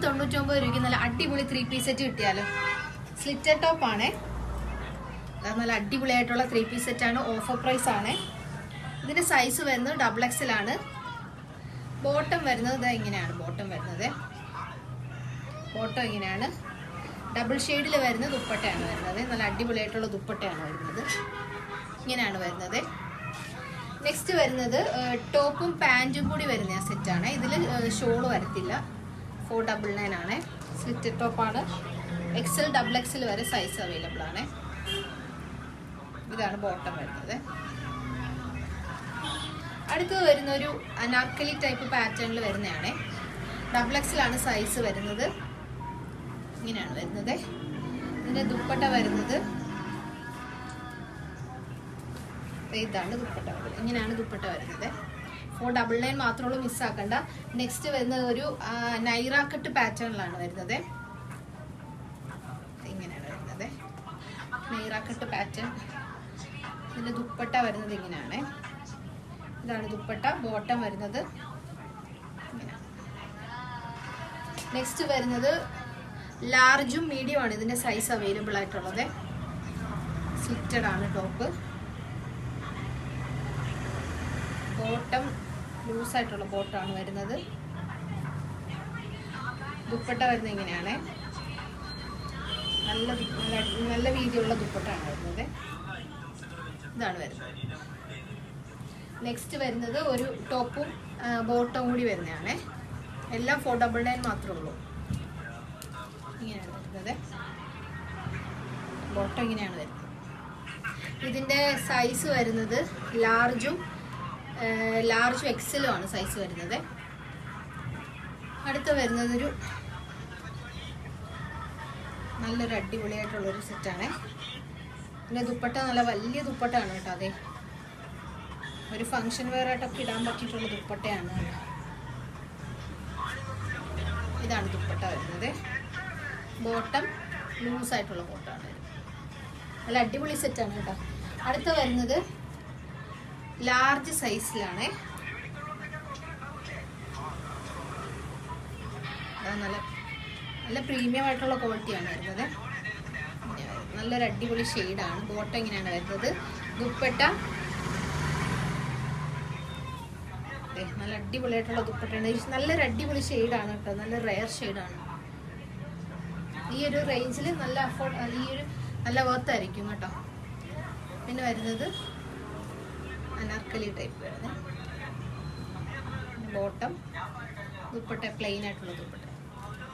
299 രൂപയ്ക്ക് നല്ല അടിപൊളി 3 പീസ് സെറ്റ് കിട്ടിയാലോ. സ്ലിറ്റർ ടോപ്പ് ആണ്, നല്ല അടിപൊളിയായിട്ടുള്ള 3 പീസ് സെറ്റ് ആണ്. ഓഫർ പ്രൈസ് ആണ്. ഇതിന്റെ സൈസ് വരുന്നത് XXL ആണ്. ബോട്ടം വരുന്നത് ഇങ്ങനെയാണ്. ബോട്ടം ഇങ്ങനെയാണ്. ഡബിൾ ഷെയ്ഡിൽ വരുന്ന ദുപ്പട്ടയാണ് വരുന്നത്. നല്ല അടിപൊളിയായിട്ടുള്ള ദുപ്പട്ടയാണ് വരുന്നത്. ഇങ്ങനെയാണ് വരുന്നത്. നെക്സ്റ്റ് വരുന്നത് ടോപ്പും പാൻറ്റും കൂടി വരുന്ന സെറ്റാണ്. ഇതിൽ ഷോള് വരത്തില്ല. 499 ആണ്. സ്ലിറ്റർ ടോപ്പാണ്. XL XXL വരെ സൈസ് അവൈലബിൾ ആണ്. ഇതാണ് ബോട്ടം വരുന്നത്. അടുത്തത് വരുന്ന ഒരു അനാർക്കലി ടൈപ്പ് പാറ്റേണിൽ വരുന്നതാണ്. XXL ആണ് സൈസ് വരുന്നത്. ഇങ്ങനെയാണ് വരുന്നത്. ഇതിന്റെ ദുപ്പട്ട വരുന്നത് ഇതാണ്. ദുപ്പട്ട ഇങ്ങനെയാണ് ദുപ്പട്ട വരുന്നത്. 499 മാത്രമേ മിസ്സാക്കണ്ട. നെക്സ്റ്റ് വരുന്നത് ഒരു നൈറ കട്ട് പാറ്റേണിലാണ് വരുന്നത്. ഇങ്ങനെയാണ് വരുന്നത്. Naira cut pattern. ഇതിന്റെ ദുപ്പട്ട വരുന്നത് ഇങ്ങനെയാണ്. ഇതാണ് ദുപ്പട്ട. ബോട്ടം വരുന്നത് ഇങ്ങനെ. നെക്സ്റ്റ് വരുന്നത് ലാർജും മീഡിയം ആണ് ഇതിന്റെ സൈസ് അവൈലബിൾ ആയിട്ടുള്ളത്. സ്ലിറ്റഡ് ആണ് ടോപ്പ്. ബോട്ടം ലൂസ് ആയിട്ടുള്ള ബോട്ടമാണ് വരുന്നത്. ദുപ്പട്ട വരുന്നത് ഇങ്ങനെയാണ്. നല്ല വീതിയുള്ള ദുപ്പട്ടയാണ് വരുന്നത്. ഇതാണ് വരുന്നത്. നെക്സ്റ്റ് വരുന്നത് ഒരു ടോപ്പും ബോട്ടവും കൂടി വരുന്നതാണ്. എല്ലാം 499 മാത്രമേ ഉള്ളൂ. ഇങ്ങനെയാണ് വരുന്നത്. ബോട്ടം ഇങ്ങനെയാണ് വരുന്നത്. ഇതിൻ്റെ സൈസ് വരുന്നത് ലാർജും XL ആണ് സൈസ് വരുന്നത്. അടുത്ത് വരുന്നത് ഒരു നല്ലൊരു അടിപൊളിയായിട്ടുള്ളൊരു സെറ്റാണ്. പിന്നെ ദുപ്പട്ട നല്ല വലിയ ദുപ്പട്ടയാണ് കേട്ടോ. അതെ, ഒരു ഫങ്ഷൻ വെയർ ആയിട്ടൊക്കെ ഇടാൻ പറ്റിയിട്ടുള്ള ദുപ്പട്ടയാണ്. ഇതാണ് ദുപ്പട്ട വരുന്നത്. ബോട്ടം ലൂസായിട്ടുള്ള ബോട്ടമാണ് വരുന്നത്. നല്ല അടിപൊളി സെറ്റാണ് കേട്ടോ. അടുത്ത വരുന്നത് ലാർജ് സൈസിലാണ്. നല്ല പ്രീമിയം ആയിട്ടുള്ള ക്വാളിറ്റിയാണ് വരുന്നത്. നല്ലൊരു അടിപൊളി ഷെയ്ഡാണ്. ബോട്ടം ഇങ്ങനെയാണ് വരുന്നത്. ദുപ്പട്ട നല്ല അടിപൊളിയായിട്ടുള്ള ദുപ്പട്ടയാണ്. നല്ലൊരു അടിപൊളി ഷെയ്ഡാണ് കേട്ടോ. നല്ല റെയർ ഷെയ്ഡാണ്. ഈ ഒരു റേഞ്ചിൽ നല്ല വർത്തായിരിക്കും കേട്ടോ. പിന്നെ വരുന്നത് അനാർക്കലി ടൈപ്പ് വരുന്നത്. ബോട്ടം ദുപ്പട്ട പ്ലെയിൻ ആയിട്ടുള്ള ദുപ്പട്ട.